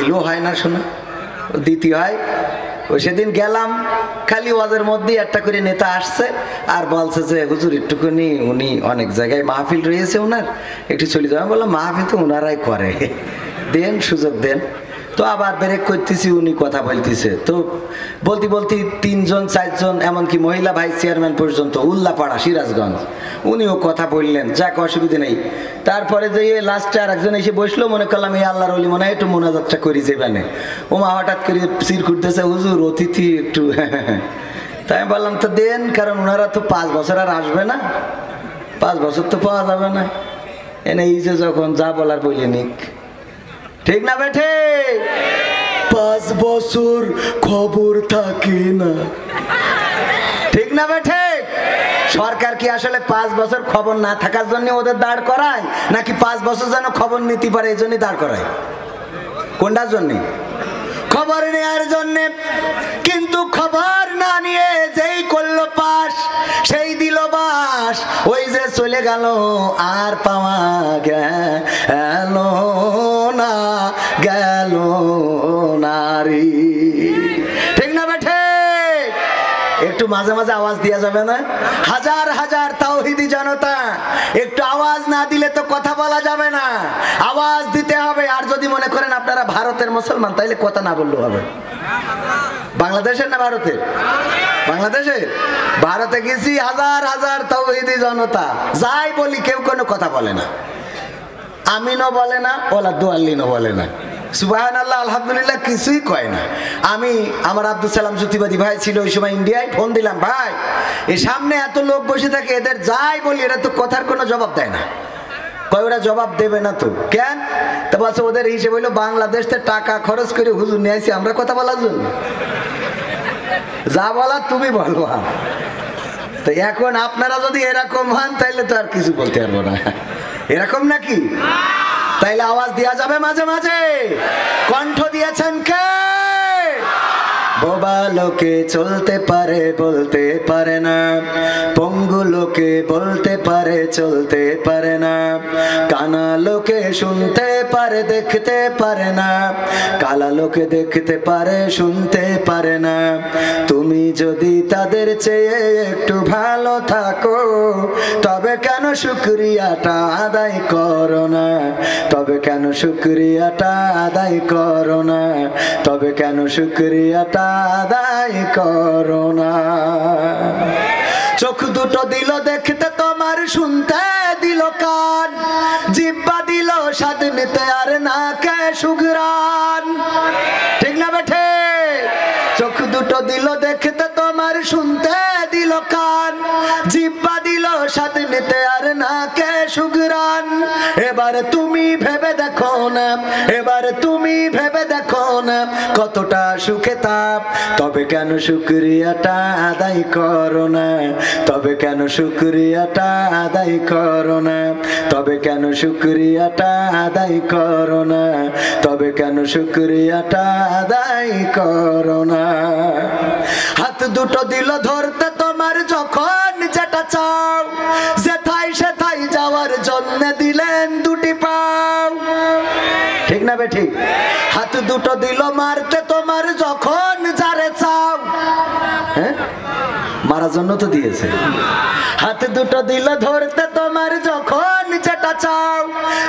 আইলেও হয় না শোনা, দিতে হয়। ওই সেদিন গেলাম, খালি ওয়াজের মধ্যে একটা করে নেতা আসছে আর বলছে যে হুজুর একটুখানি, উনি অনেক জায়গায় মাহফিল রয়েছে ওনার, একটু চলে যাবেন। বললাম মাহফিল তো ওনারাই করে, দেন সুযোগ দেন। তো আবার ব্রেক করতেছি, উনি কথা বলতেছে, তো বলতে বলতে 3 জন 4 জন এমনকি মহিলা ভাইস চেয়ারম্যান পর্যন্ত, উল্লাপাড়া সিরাজগঞ্জ, উনিও কথা বললেন, যাক অসুবিধা নেই। তারপরে যে লাস্টে আর একজন এসে বসলো, মনে করলাম এই আল্লাহর ওলি মনে হয় একটু মোনাজাতটা করি যাবেনে। ওমা হঠাৎ করে সির খুঁড়তেছে, হুজুর অতিথি একটু তাই আমি বললাম তো দেন, কারণ ওনারা তো 5 বছর আর আসবে না, 5 বছর তো পাওয়া যাবে না, এনে এই যে যখন যা বলার বলে নিক, ঠিক না বেঠে? 5 বছর খবর থাকে না, ঠিক না বেঠে? সরকার কি আসলে 5 বছর খবর না থাকার জন্য ওদের দাঁড় করায়, নাকি 5 বছর যেন খবর নিতে পারে এই জন্যই দাঁড় করায়? কোনটার জন্য? খবর নেওয়ার জন্যে। কিন্তু খবর না নিয়ে যেই করলো পাস, সেই দিল বাস, ওই যে চলে গেল আর পাওয়া গেল না, গেল নারী, ঠিক না বেঠে? একটু মাঝে মাঝে আওয়াজ দেওয়া যাবে না? হাজার হাজার তাওহীদি জনতা, একটু আওয়াজ না দিলে তো কথা বলা যাবে না, আওয়াজ দিতে হবে। আর যদি মনে করেন আপনারা ভারতের মুসলমান, তাইলে কথা না বললেও হবে। বাংলাদেশের না ভারতের? বাংলাদেশের। ভারতে গেছি, হাজার হাজার তাওহীদি জনতা, যাই বলি কেউ কোনো কথা বলে না, আমিনও বলে না, ওলা দোয়াল্লিনও বলে না, সুবহানাল্লাহ আলহামদুলিল্লাহ কিছুই কয় না। আমি আমার আব্দুল সালাম যুক্তিবাদী ভাই ছিল ওই সময় ইন্ডিয়ায়, ফোন দিলাম, ভাই এই সামনে এত লোক বসে থাকে, এদের যাই বলি এরা তো কথার কোনো জবাব দেয় না। কয় ওরা জবাব দেবে না তো কেন? তা বলছে ওদের হিসেবে হইলো বাংলাদেশ থেকে টাকা খরচ করে হুজুর নিয়ে আসি আমরা কথা বলার জন্য, যা বলার তুমি বলবা। তো এখন আপনারা যদি এরকম হন তাইলে তো আর কিছু বলতে পারবো না, এরকম নাকি? তাইলে আওয়াজ দেওয়া যাবে মাঝে মাঝে। কণ্ঠ দিয়েছেন কে? বোবা লোকে চলতে পারে বলতে পারে না, পঙ্গু লোকে বলতে পারে চলতে পারে না, কানা লোকে শুনতে পারে দেখতে পারে না, কালা লোকে দেখতে পারে শুনতে পারে না। তুমি যদি তাদের চেয়ে একটু ভালো থাকো, তবে কেন শুকরিয়াটা আদায় করো না? তবে কেন শুকরিয়াটা আদায় করো না? তবে কেন শুকরিয়াটা আদায় করো না? চোখ দুটো দিল দেখতে তোমার, শুনতে দিল কান, জিহ্বা দিল স্বাদ নিতে আর নাকে সুঘ্রাণ, ঠিক না বেঠে? চোখ দুটো দিল দেখতে তোমার, শুনতে দিল কান, জিহ্বা দিল স্বাদ নিতে আর নাকে সুঘ্রাণ। এবার তুমি ভেবে দেখো না, এবার তুমি ভেবে দেখো না কতটা সুখে তাপ। তবে কেন শুকরিয়াটা আদায় করো না? তবে কেন শুকরিয়াটা আদায় করো না? তবে কেন শুকরিয়াটা আদায় করো না? তবে কেন শুকরিয়াটা আদায় করো না? হাত দুটো দিল ধরতে তোমার, যখন যেটা চাও, যেথায় সেথায় যাওয়ার জন্য দিলেন দুটি পাও, ঠিক না বে ঠিক? হাত দুটো দিল মারতে তোমার, যখন যারে চাও, হ্যাঁ মারার জন্য তো দিয়েছে। হাত দুটো দিল ধরতে তোমার, যখন যেটা চাও,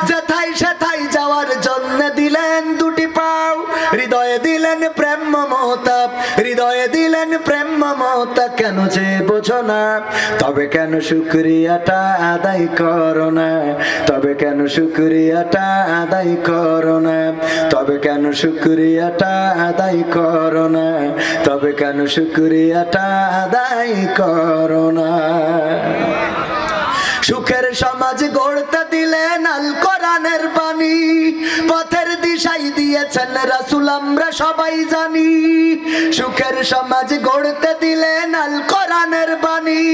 যেথায় সেথায় যাওয়ার জন্য দিলেন দুটি পাও। হৃদয়ে দিলেন প্রেম মমতা, হৃদয়ে দিলেন প্রেম মমতা, কেন যে বোঝো না? তবে কেন শুকরিয়াটা আদায় করো না? তবে কেন শুকরিয়াটা আদায় করো না? তবে কেন শুকরিয়াটা আদায় করো না? তবে কেন শুকরিয়াটা আদায় করো না? সুখের সমাজ গড়তে দিলেন আল কোরআনের বাণী, পথের দিশাই দিয়েছেন রাসূল আমরা সবাই জানি। সুখের সমাজ গড়তে দিলেন আল কোরআনের বাণী,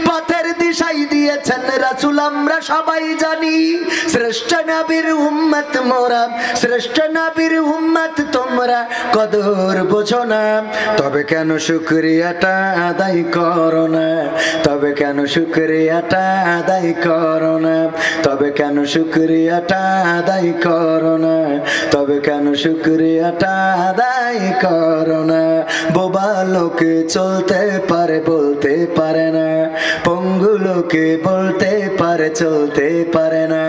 পথের দিশাই দিয়েছেন রাসূল আমরা সবাই জানি। শ্রেষ্ঠ নবীর উম্মত মোরা, শ্রেষ্ঠ নবীর উম্মত তোমরা, কদর বোঝো না, তবে কেন শুকরিয়াটা আদায় করো না, তবে কেন শুকরিয়াটা আদায় করো না, তবে কেন শুকরিয়াটা আদায় করো না, তবে কেন শুকরিয়াটা আদায় করো না। বোবা লোকে চলতে পারে বলতে পারে না, পঙ্গু লোকে বলতে পারে চলতে পারে না,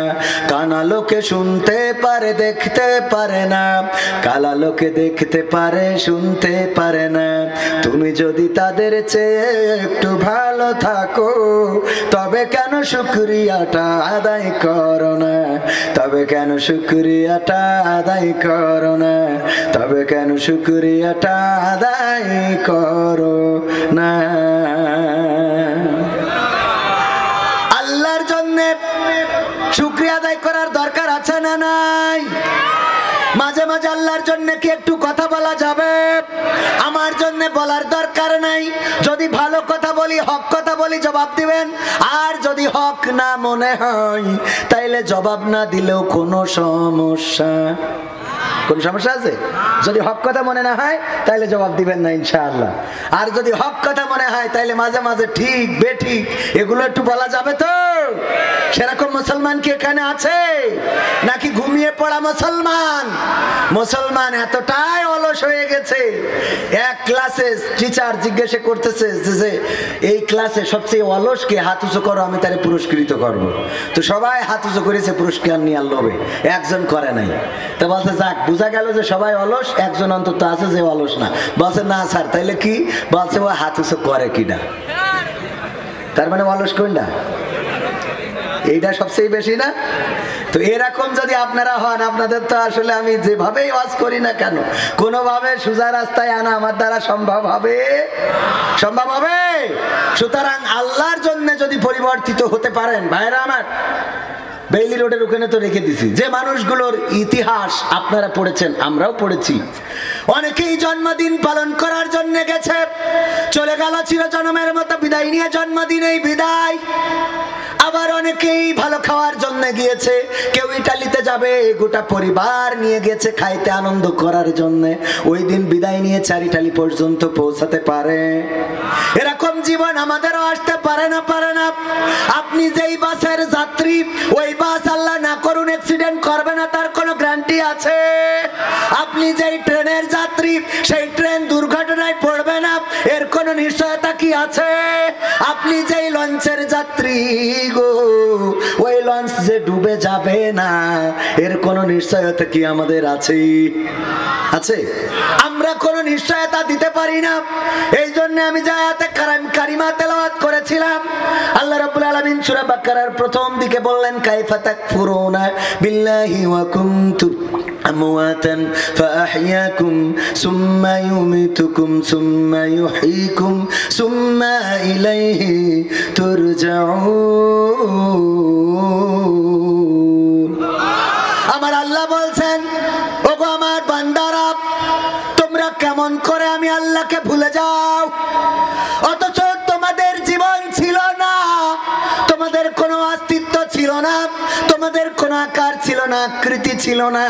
কানা লোকে শুনতে পারে দেখতে পারে না, কালা লোকে দেখতে পারে শুনতে পারে না। তুমি যদি তাদের চেয়ে একটু ভালো থাকো, তবে কেন শুকরিয়াটা আদায় করো না, তবে কেন শুকরিয়াটা আদায় করো না, তবে কেন শুকরিয়াটা আদায় করো না। আল্লাহর জন্য শুকরিয়া আদায় করার দরকার আছে না নাই? মাঝে মাঝে আল্লাহর জন্য কি একটু কথা বলা যাবে? আমার জন্য বলার দরকার নাই। যদি ভালো কথা বলি, হক কথা বলি, জবাব দিবেন। আর যদি হক না মনে হয়, তাইলে জবাব না দিলেও কোনো সমস্যা, কোন সমস্যা আছে? যদি হক কথা মনে না হয় তাইলে জবাব দিবেন না ইনশাআল্লাহ। আর যদি হক কথা মনে হয় তাইলে মাঝে মাঝে ঠিক বেঠিক এগুলো একটু বলা যাবে তো? সেরকম মুসলমান কি এখানে আছে নাকি ঘুমিয়ে পড়া মুসলমান? মুসলমান এতটাই অলস হয়ে গেছে, এক ক্লাসে টিচার জিজ্ঞাসা করতেছে যে এই ক্লাসে সবচেয়ে অলস কে, হাত উঁচু করো আমি তারে পুরস্কৃত করব। তো সবাই হাত উঁচু করেছে পুরস্কার নিয়ে লোভে, একজন করে নাই। তো বলছে যাক, বোঝা গেল যে সবাই অলস, একজন অন্তত আছে যে অলস না। বলছে না স্যার, তাইলে কি? বলছে ও হাত উঁচু করে কিনা। তার মানে অলস কোনটা? এইটা সবচেয়ে বেশি না? তো এরকম যদি আপনারা হন, আপনাদের তো আসলে আমি যেভাবেই ওয়াজ করি না কেন, কোনোভাবে সোজা রাস্তায় আনা আমার দ্বারা সম্ভব হবে? সম্ভব হবে? সুতরাং আল্লাহর জন্য যদি পরিবর্তিত হতে পারেন, ভাইরা আমার, বেইলি রোডের ওখানে তো রেখে দিছি, যে মানুষগুলোর ইতিহাস আপনারা পড়েছেন, আমরাও পড়েছি। অনেকেই জন্মদিন পালন করার জন্য গেছে, চলে গেল চিরজন্মের মতো, বিদায় নিয়ে জন্মদিনেই বিদায়। আবার অনেকেই ভালো খাওয়ার জন্য গিয়েছে, কেউ ইটালিতে যাবে, গোটা পরিবার নিয়ে গেছে খাইতে আনন্দ করার জন্য, ওই দিন বিদায় নিয়ে 4 ইটালি পর্যন্ত পৌঁছাতে পারে। এরকম জীবন আমাদেরও আসতে পারে না? পারে না? আপনি যেই বাসের যাত্রী, ওই বাস আল্লাহ না করুন অ্যাক্সিডেন্ট করবে না, তার কোনো গ্যারান্টি আছে? আপনি যেই ট্রেনের যাত্রী, সেই ট্রেন দুর্ঘটনায় পড়বে না, এর কোনো নিশ্চয়তা কি আছে? আপনি যেই লঞ্চের যাত্রী গো, ওই লঞ্চ যে ডুবে যাবে না, এর কোনো নিশ্চয়তা কি আমাদের আছে? আছে? আমরা কোনো নিশ্চয়তা দিতে পারি না। এই জন্য আমি যে আয়াতে কারিমা তেলাওয়াত করেছিলাম, আল্লাহ রাব্বুল আলামিন সূরা বাকারার প্রথম দিকে বললেন, কাইফা তাকফুরুনা বিল্লাহি ওয়া কুনতুম আমওয়াতান ফাআহইয়াকুম সুম্মা ইউমিতুকুম সুম্মা ইউহয়িকুম সুম্মা ইলাইহি তুরজাউন। আমার আল্লাহ বলছেন, ওগো আমার বান্দারা, তোমরা কেমন করে আমি আল্লাহকে ভুলে যাও, অথচ তোমাদের জীবন ছিল না, তোমাদের কোনো অস্তিত্ব ছিল না, তোমাদের কোনো আকার ছিল না, আকৃতি ছিল না,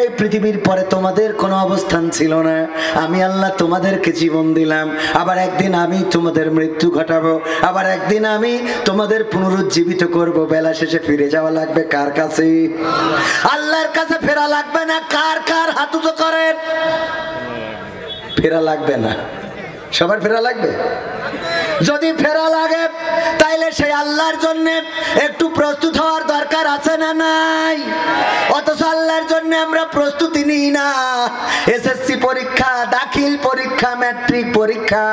এই পৃথিবীর পরে তোমাদের কোনো অবস্থান ছিল না। আমি আল্লাহ তোমাদেরকে জীবন দিলাম, আবার একদিন আমি তোমাদের মৃত্যু ঘটাবো, আবার একদিন আমি তোমাদের পুনরুজ্জীবিত করব। বেলা শেষে ফিরে যাওয়া লাগবে কার কাছে? আল্লাহর কাছে ফেরা লাগবে না? কার কার হাত উঁচু করেন? ফেরা লাগবে না? সবার ফেরা লাগবে? যদি ফেরা লাগে, তাইলে সেই আল্লাহর জন্য একটু প্রস্তুত হওয়ার দরকার আছে না নাই? অথচ আল্লাহর জন্য আমরা প্রস্তুতি নিই না। এসএসসি পরীক্ষা, দাখিল পরীক্ষা, ম্যাট্রিক পরীক্ষা,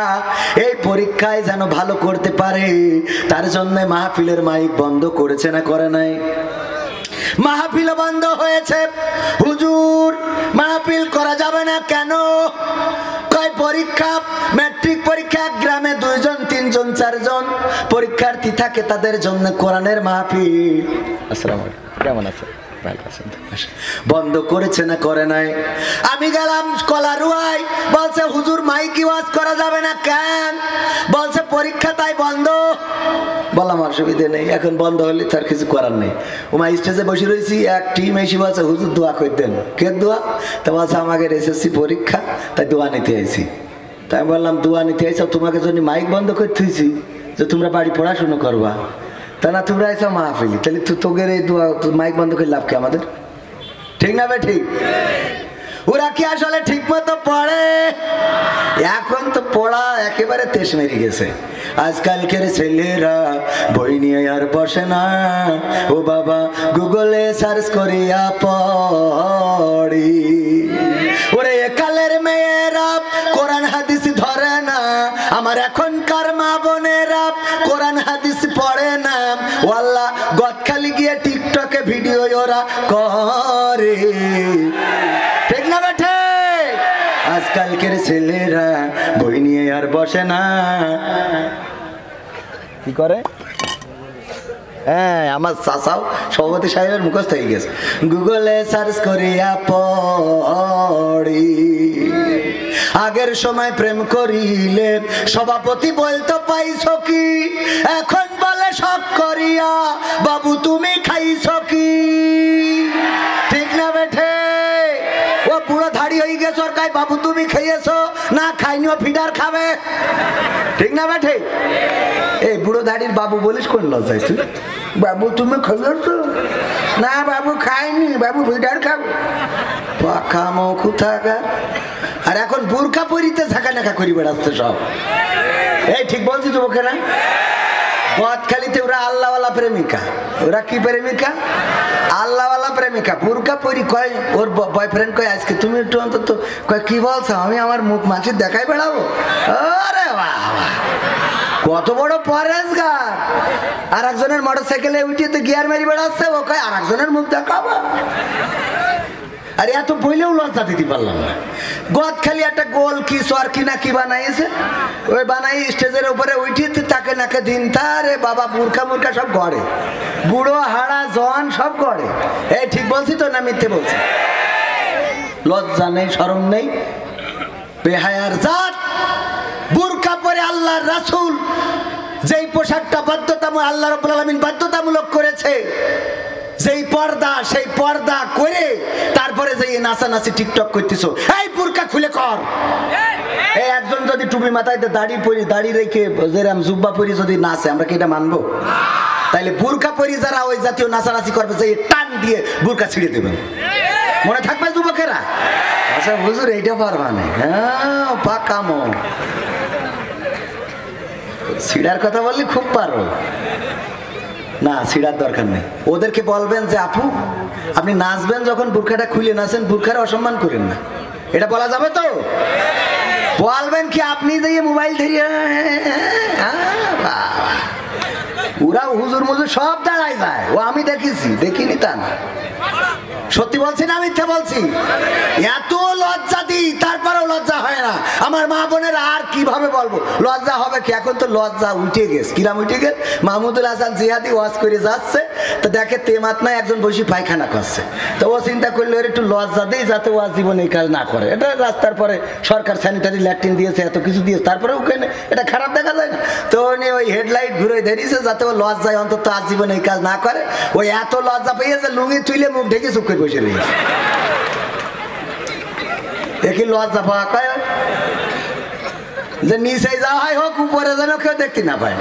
এই পরীক্ষায় যেন ভালো করতে পারে, তার জন্য মাহফিলের মাইক বন্ধ করেছে না করে নাই? মাহফিল বন্ধ হয়েছে। হুজুর মাহফিল করা যাবে না কেন? কয় পরীক্ষা, ম্যাট্রিক পরীক্ষা, গ্রামে 2 জন 3 জন 4 জন পরীক্ষার্থী থাকে, তাদের জন্য কোরআনের মাহফিল। আসসালামু আলাইকুম, কেমন আছেন? ভালো আছেন? বন্ধ করেছে না করে নাই? আমি গেলাম কলারুয়ায়, বলছে হুজুর মাইক ওয়াজ করা যাবে না কেন? বলছে পরীক্ষা তাই বন্ধ। বললাম অসুবিধে নেই, এখন বন্ধ হলে তার কিছু করার নেই। ওমা স্টেজে বসে রয়েছি, এক টিম এসে বলছে হুজুর দোয়া করে দেন। কে দোয়া? তা বলছে আমাকে এসএসসি পরীক্ষা, তাই দোয়া নিতে আইছি। তাই আমি বললাম দোয়া নিতে আইসা তোমাকে জন্য মাইক বন্ধ করে থুইছি যে তোমরা বাড়ি পড়াশুনো করবা, তা না তোমরা আইসা মাহফিলি, তাহলে তোদের এই দোয়া মাইক বন্ধ করে লাভ কি আমাদের? ঠিক না ভাই? ঠিক। ওরা কি আসলে ঠিক মতো পড়ে? এখন তো পড়া একেবারে তেজ মেরে গেছে। আজকালকের ছেলেরা বই নিয়ে আর বসে না, ও বাবা গুগলে সার্চ করিয়া পড়ি। ওরে একালের মেয়েরা কোরআন হাদিস ধরে না, আমার এখনকার মা বোনেরা কোরআন হাদিস পড়ে না, ওয়াল্লাহ গদখালি গিয়ে টিকটকে ভিডিও ওরা করে। ঠিক না বেঠে? আজকালকের ছেলেরা বই নিয়ে আর বসে না, কি করে? হ্যাঁ, আমার চাচাও সভাপতি সাহেবের মুখস্থ হয়ে গেছে, গুগলে সার্চ করিয়া পড়ি। আগের সময় প্রেম করিলে সভাপতি বলতো পাইছো কি, এখন বলে শখ করিয়া বাবু তুমি খাইছো কি। ঠিক না বেঠে? ও পুরো ধাড়ি হয়ে গেছে, ওর কাই বাবু তুমি খাইয়েছো না খাইনি, ও ফিডার খাবে। ঠিক না বেঠে? এই বুড়ো ধাড়ির বাবু বলিস কোন লজ্জায় তুই? বাবু তুমি খাইয়েছো না? বাবু খাইনি, বাবু ফিডার খাবে। পাকা মুখ থাকা। আর এখন বুরকা পরিতে ঝাঁকা নাকা করি বেড়াচ্ছে সব। এই ঠিক বলছি যুবকেরা? গদখালিতে ওরা আল্লাহওয়ালা প্রেমিকা। ওরা কি প্রেমিকা? আল্লাহওয়ালা প্রেমিকা। বুরকা পরি কয়, ওর বয়ফ্রেন্ড কয় আজকে তুমি একটু অন্তত, কয় কি বলছো, আমি আমার মুখ মাছির দেখাই বেড়াবো? আরে বাবা, কত বড় পরেশগার। আর একজনের মোটর সাইকেলে উঠিয়ে তো গিয়ার মেরি বেড়াচ্ছে, ও কয় আর একজনের মুখ দেখাবো। আরে এত বইলেও লজ্জা দিতে পারলাম না। গদখালি একটা গোল কি সর কি না কি বানাইছে, ওই বানাই স্টেজের উপরে উঠিয়ে তাকে নাকে দিন তারে বাবা বুরখা মুরখা সব গড়ে, বুড়ো হাড়া জন সব গড়ে। এই ঠিক বলছি তো না মিথ্যে বলছি? লজ্জা নেই, শরম নেই, বেহায়ার জাত। বুরকা পরে আল্লাহর রাসূল যেই পোশাকটা বাধ্যতামূলক, আল্লাহ রাব্বুল আলামিন বাধ্যতামূলক করেছে, যেই পর্দা, সেই পর্দা করে তারপরে যে নাচানাচি টিকটক করতেছো, এই বুরকা খুলে কর। এই একজন যদি টুপি মাথায় দাড়ি পরি, দাড়ি রেখে যেরাম জুব্বা পরি যদি নাচে, আমরা কি এটা মানবো? তাইলে বুরকা পরি যারা ওই জাতীয় নাচানাচি করবে, যে টান দিয়ে বুরকা ছিঁড়ে দেবেন। মনে থাকবে যুবকেরা? আচ্ছা হুজুর এইটা পারবা না? হ্যাঁ, পাকা মন। ছিঁড়ার কথা বললে খুব পারো না, ছিঁড়ার দরকার নেই। ওদেরকে বলবেন যে আপু আপনি নাচবেন, যখন বুরখাটা খুলে নাচেন বুরখার অসম্মান করেন না, এটা বলা যাবে তো? বলবেন কি আপনি যে মোবাইল ধরিয়ে, ওরা হুজুর মুজুর সব দাঁড়ায় যায়, ও আমি দেখেছি, দেখিনি তা না। সত্যি বলছি না মিথ্যা বলছি? এত লজ্জা দিই তারপরেও লজ্জা হয় না। আমার মা বোনের আর কিভাবে বলবো, লজ্জা হবে কি? এখন তো লজ্জা উঠে গেছে। কিরাম উঠে গেছে? মাহমুদুল হাসান জিহাদি ওয়াজ করে যাচ্ছে, তো দেখে তেমাত নাই একজন বসে পায়খানা করছে, তো ও চিন্তা করলে ওর একটু লজ্জা দিই যাতে ও জীবনে এই কাজ না করে। এটা রাস্তার পরে সরকার স্যানিটারি ল্যাট্রিন দিয়েছে, এত কিছু দিয়েছে, তারপরে ওখানে এটা খারাপ দেখা যায় না? তো উনি ওই হেডলাইট ঘুরে ধরিয়েছে যাতে ও লজ্জায় অন্তত আজ জীবনে এই কাজ না করে। ওই এত লজ্জা পেয়েছে লুঙ্গি তুলে মুখ ঢেকে চুপ করে বসে রয়েছে। দেখি লজ্জা পাওয়া কয় যে নিচে যাওয়া হয় হোক, উপরে যেন কেউ দেখতে না পায়।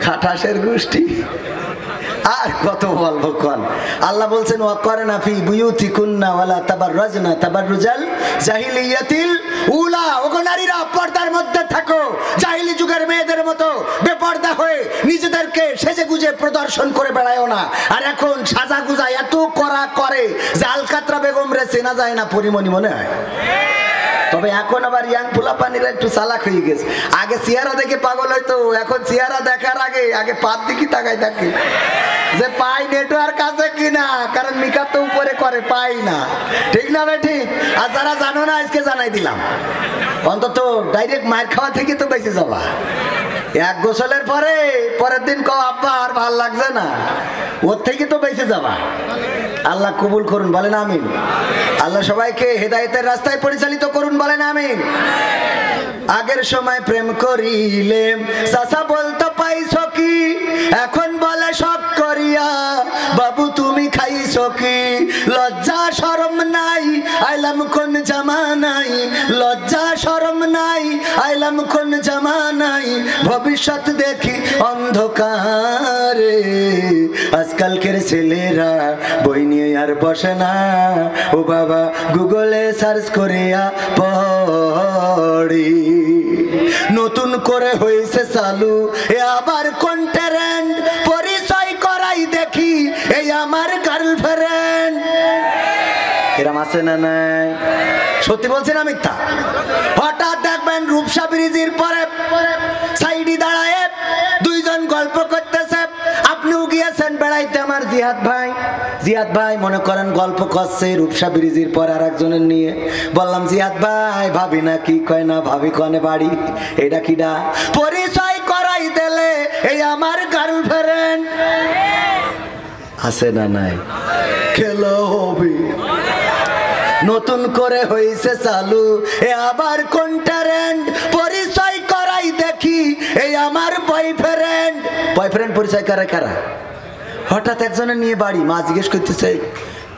খাটাসের গোষ্ঠী। আর কত বলবো কোন? আল্লাহ বলছেন ওয়াকরনা ফি বুয়ুতিকুন্না ওয়ালা তাবাররাজনা তাবাররুজাল জাহিলিয়াতিল উলা। ওগো নারীরা পর্দার মধ্যে থাকো, জাহিলি যুগের মেয়েদের মতো বেপর্দা হয়ে নিজেদেরকে সেজে গুজে প্রদর্শন করে বেড়ায়ও না। আর এখন সাজা গুজা এত করা করে যে আলকাতরা বেগম রে চেনা যায় না পরিমণি মনে হয়। তবে এখন আবার ইয়াং পোলাপানিরা একটু চালাক হয়ে গেছে। আগে চেহারা দেখে পাগল হইতো, এখন চেহারা দেখার আগে আগে পাত দিকে তাকাই থাকে যে পাই নেটওয়ার্ক আছে কিনা, কারণ মেকআপ তো উপরে করে, পাই না। ঠিক না ভাই? ঠিক। আর যারা জানো না আজকে জানাই দিলাম, অন্তত ডাইরেক্ট মায়ের খাওয়া থেকে তো বেঁচে যাবা। এক গোসলের পরে পরের দিন কও আব্বা আর ভাল লাগছে না, ওর থেকে তো বেঁচে যাবা। আল্লাহ কবুল করুন, বলেন আমিন। আল্লাহ সবাইকে হেদায়েতের রাস্তায় পরিচালিত করুন, বলেন আমিন। আগের সময় প্রেম করিলে চাচা বলতো পাইছো কি, এখন বলে শখ করিয়া বাবু তুমি খাইছো কি। লজ্জা শরম নাই আইলাম কোন জামানাই, লজ্জা শরম নাই আইলাম কোন জামানাই, ভবিষ্যৎ দেখি অন্ধকারে। আজকালকের ছেলেরা বই নিয়ে আর বসে না, ও বাবা গুগলে সার্চ করিয়া পড়ি। নতুন করে হয়েছে চালু এ আবার কোন ট্রেন্ড, পরিচয় করাই দেখি এই আমার গার্লফ্রেন্ড। এরম আছে না নাই? সত্যি বলছি না মিথ্যা? হঠাৎ দেখবেন রূপসা ব্রিজের পরে সাইডে দাঁড়ায় দুইজন গল্প করতেছে। আপনিও গিয়েছেন বেড়াইতে আমার জিহাদ ভাই, জিহাদ ভাই মনে করেন গল্প করছে রূপসা ব্রিজের পর আর একজনের নিয়ে। বললাম জিহাদ ভাই ভাবি না কি কয় না, ভাবি কনে বাড়ি, এটা কিডা? পরিচয় করাই দিলে এই আমার গার্লফ্রেন্ড। আছে না নাই? খেলো হবে। নতুন করে হয়েছে চালু এ আবার কোন ট্রেন্ড, পরিচয় করাই দেখি এই আমার বয়ফ্রেন্ড। বয়ফ্রেন্ড পরিচয় করে কারা? হঠাৎ একজনের নিয়ে বাড়ি, মা জিজ্ঞেস করতেছে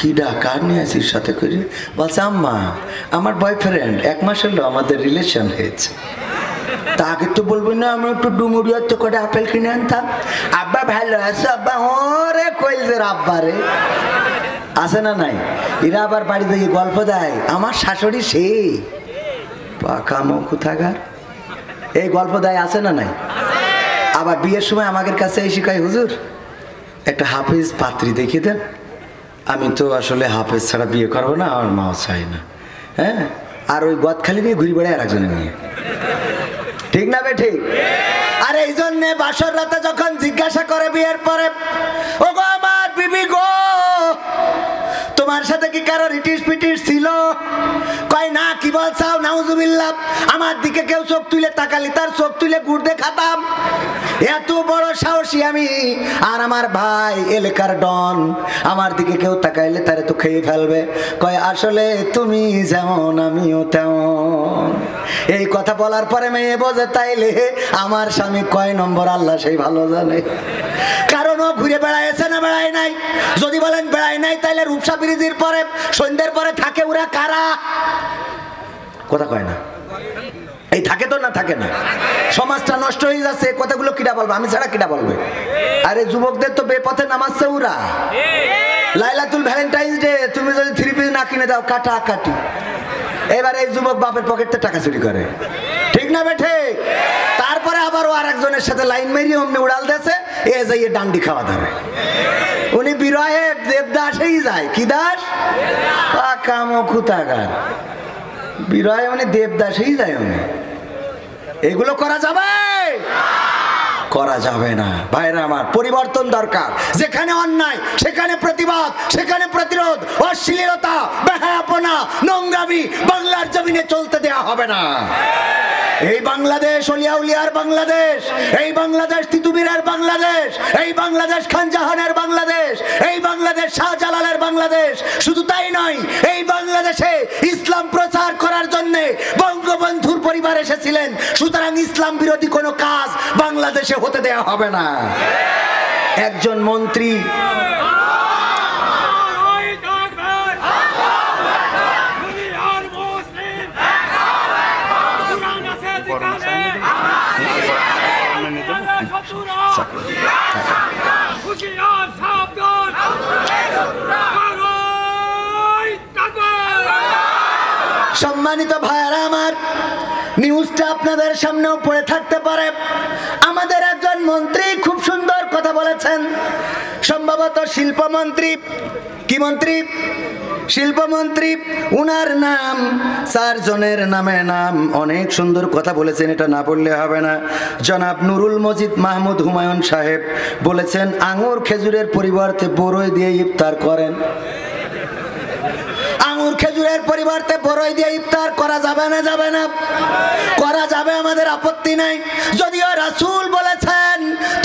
কিডা কার নিয়ে আসিস সাথে করে? বলছে আম্মা আমার বয়ফ্রেন্ড, 1 মাস হলো আমাদের রিলেশন হয়েছে। তা আগে তো বলবি না আমি একটু ডুমুরিয়ার তো করে আপেল কিনে আনতাম। আব্বা ভালো আছে? আব্বা ওরে কইলদের আব্বা রে। আছে না নাই? এরা আবার বাড়িতে গিয়ে গল্প দেয় আমার শাশুড়ি সে পাকা কোথাকার, এই গল্প দেয়। আছে না নাই? আবার বিয়ের সময় আমাদের কাছে এই শিখায় হুজুর একটা হাফেজ পাত্রী দেখিয়ে দেন। আমি তো আসলে হাফেজ ছাড়া বিয়ে করবো না, আমার মাও চাই না। হ্যাঁ, আর ওই গদখালি নিয়ে ঘুরি বেড়ায় আর একজনের নিয়ে। ঠিক না বে ঠিক? আর এই জন্যে বাসর রাতে যখন জিজ্ঞাসা করে বিয়ের পরে, ও গো আমার বিবি গো তোমার সাথে কি কারো রিটিশ পিটিশ ছিল? কয় না। কি বলছাও? নাউজুবিল্লাহ। আমার দিকে কেউ চোখ তুলে তাকালি তার চোখ তুলে গুড় দিয়ে খাতাম। এত বড় সাহসী আমি আর আমার ভাই এলাকার ডন, আমার দিকে কেউ তাকাইলে তারে তো খেয়ে ফেলবে। কয় আসলে তুমি যেমন আমিও তেমন। এই কথা বলার পরে মেয়ে বোঝে তাইলে আমার স্বামী কয় নম্বর আল্লাহ সেই ভালো জানে। কারণ ও ঘুরে বেড়াইছে না বেড়ায় নাই? যদি বলেন বেড়ায় নাই তাইলে রূপসা ব্রিজের পরে সন্ধ্যের পরে থাকে ওরা কারা? কথা কয় না। এই থাকে তো না থাকে না? সমাজটা নষ্ট হয়ে যাচ্ছে, কথাগুলো কিডা বলবে? আমি ছাড়া কিডা বলবে? আরে যুবকদের তো বেপথে নামাচ্ছে ওরা। লাইলাতুল ভ্যালেন্টাইন্স ডে তুমি যদি 3 পিস না কিনে দাও কাটা কাটি। এবার এই যুবক বাপের পকেটে টাকা চুরি করে। ঠিক না বেঠে? তারপরে আবার ও আর একজনের সাথে লাইন মেরিয়ে অমনি উড়াল দেশে এ যাইয়ে ডান্ডি খাওয়া ধরে। উনি বিরহে দেবদাসেই যায়। কি দাস? কামকুতাগার বিরহে উনি দেবদাসেই যায়। উনি এগুলো করা যাবে? করা যাবে না ভাইরা আমার। পরিবর্তন দরকার। যেখানে অন্যায় সেখানে প্রতিবাদ, সেখানে প্রতিরোধ। অশ্লীলতা, বেহায়াপনা, নোংরামি বাংলার জমিনে চলতে দেওয়া হবে না। এই বাংলাদেশ অলিয়া উলিয়ার বাংলাদেশ, এই বাংলাদেশ তিতুমিরের বাংলাদেশ, এই বাংলাদেশ খানজাহানের বাংলাদেশ, এই বাংলাদেশ শাহজালালের বাংলাদেশ। শুধু তাই নয়, এই বাংলাদেশে ইসলাম প্রচার করার জন্য বঙ্গবন্ধুর পরিবার এসেছিলেন। সুতরাং ইসলাম বিরোধী কোনো কাজ বাংলাদেশে হতে দেওয়া হবে না। একজন মন্ত্রী সম্মানিত ভাইয়ারা আমার, নিউজটা আপনাদের সামনেও পড়ে থাকতে পারে। আমাদের একজন মন্ত্রী খুব সুন্দর কথা বলেছেন, সম্ভবত শিল্পমন্ত্রী। কি মন্ত্রী? শিল্পমন্ত্রী। উনার নাম 4 জনের নামে নাম। অনেক সুন্দর কথা বলেছেন, এটা না বললে হবে না। জনাব নুরুল মজিদ মাহমুদ হুমায়ুন সাহেব বলেছেন আঙুর খেজুরের পরিবর্তে বরই দিয়ে ইফতার করেন। আঙুর খেজুরের পরিবর্তে বরই দিয়ে ইফতার করা যাবে না? যাবে না? করা যাবে আমার আমাদের আপত্তি নাই। যদিও রাসূল বলেছেন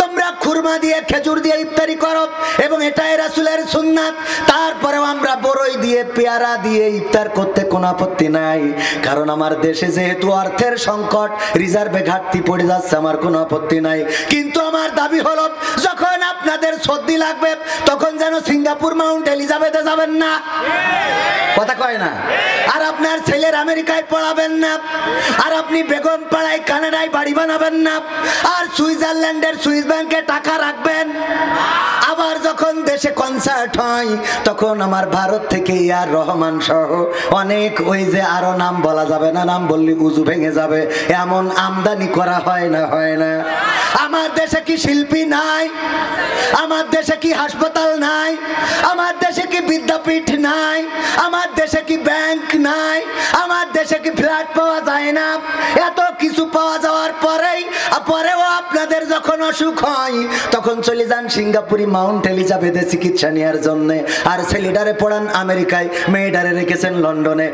তোমরা খুরমা দিয়ে খেজুর দিয়ে ইফতারি করো এবং এটাই রাসূলের সুন্নাত, তারপরেও আমরা বড়ই দিয়ে পেয়ারা দিয়ে ইফতার করতে কোনো আপত্তি নাই। কারণ আমার দেশে যেহেতু অর্থের সংকট, রিজার্ভে ঘাটতি পড়ে যাচ্ছে, আমার কোনো আপত্তি নাই। কিন্তু আমার দাবি হলো যখন আপনাদের সর্দি লাগবে তখন যেন সিঙ্গাপুর মাউন্ট এলিজাবেথে যাবেন না, কথা কয় না। আর আপনার ছেলের আমেরিকায় পড়াবেন না, আর আপনি বেগম পাড়ায় কানাডায় বাড়ি বানাবেন না, আর সুইজারল্যান্ডের সুইস ব্যাংকে টাকা রাখবেন। আবার যখন দেশে কনসার্ট হয় তখন আমার ভারত থেকে ইয়ার রহমান সহ অনেক, ওই যে আরো নাম বলা যাবে না, নাম বললে উজু ভেঙে যাবে, এমন আমদানি করা হয় না, হয় না? আমার দেশে কি শিল্পী নাই? আমার দেশে কি হাসপাতাল নাই? আমার দেশে কি বিদ্যাপীঠ নাই? আমার দেশে কি ব্যাংক নাই? আমার দেশে কি ফ্ল্যাট পাওয়া যায় না? এত কিছু পাওয়া যাওয়ার পরেও আপনাদের যখন অসুখ হয় তখন চলে যান সিঙ্গাপুরি মাউন্ট এলিজাবেথে চিকিৎসা নেওয়ার জন্য, আর ছেলেটারে পড়ান আমেরিকায়, মেয়েটারে রেখেছেন লন্ডনে।